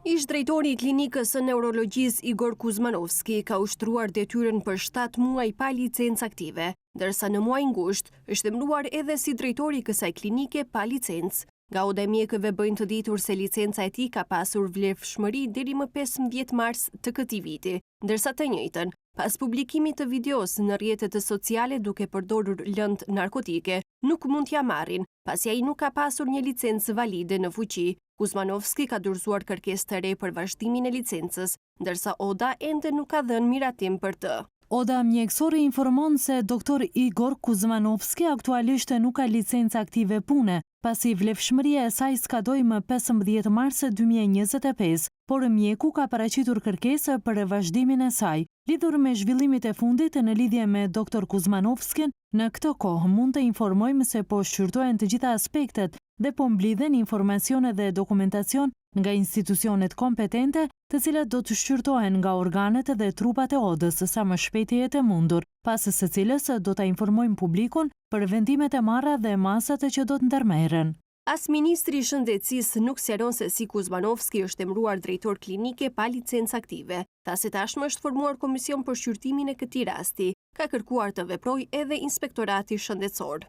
Ish drejtori i klinikës së neurologjisë Igor Kuzmanovski ka ushtruar detyrën për 7 muaj pa licencë aktive, ndërsa në muaj ngusht është emëruar edhe si drejtori i kësaj klinike pa licencë. Gauda e mjekëve bëjnë të ditur se licenca e tij ka pasur vlefshmëri deri më 15 mars të këtij viti, ndërsa të njëjtën, pas publikimit të videos në rrjetet sociale duke përdorur lëndë narkotike, nuk mund t'ja marrin, pasi ai nuk ka pasur një licencë valide në fuqi. Kuzmanovski ka dorëzuar kërkesë të re për vazhdimin e licencës, ndërsa Oda ende nuk ka dhënë miratim për të. Oda mjekësore informon se doktor Igor Kuzmanovski aktualisht nuk ka licencë aktive pune, pasi vlefshmëria e saj skadoi më 15 mars 2025, por mjeku ka paraqitur kërkesë për vazhdimin e saj. Lidhur me zhvillimit e fundit në lidhje me doktor Kuzmanovskin, në këtë kohë mund të informojmë se po shqyrtohen të gjitha aspektet dhe po mblidhen informacione dhe dokumentacion nga institucionet kompetente, të cilat do të shqyrtohen nga organet dhe trupat e Odës sa më shpejt e mundur, pas së cilës do ta informojmë publikun për vendimet e marra dhe masat që do të ndërmerren. As ministri i shëndetësisë nuk sqaron se si Kuzmanovski është emëruar drejtor klinike pa licencë aktive. Tha se tashmë është formuar komision për shqyrtimin e këtij rasti. Ka kërkuar të veprojë edhe inspektorati shëndetësor.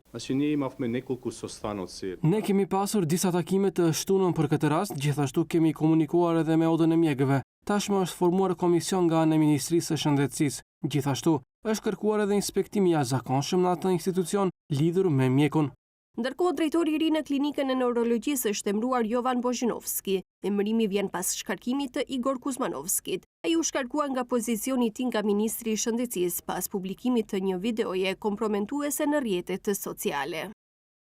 Ne kemi pasur disa takime të shtunën për këtë rast, gjithashtu kemi komunikuar edhe me Odën e mjekëve. Tashmë është formuar komision nga ana e Ministrisë së Shëndetësisë. Gjithashtu është kërkuar edhe inspektimi i jashtëzakonshëm në atë institucion lidhur me mjekun. Ndërkohë, drejtori i ri në klinikën e neurologjisë është emëruar Jovan Bozhinovski. Emërimi vjen pas shkarkimit të Igor Kuzmanovskit. Ai u shkarkua nga pozicioni i tij nga ministri i shëndetësisë pas publikimit të një videoje komprometuese në rrjetet sociale.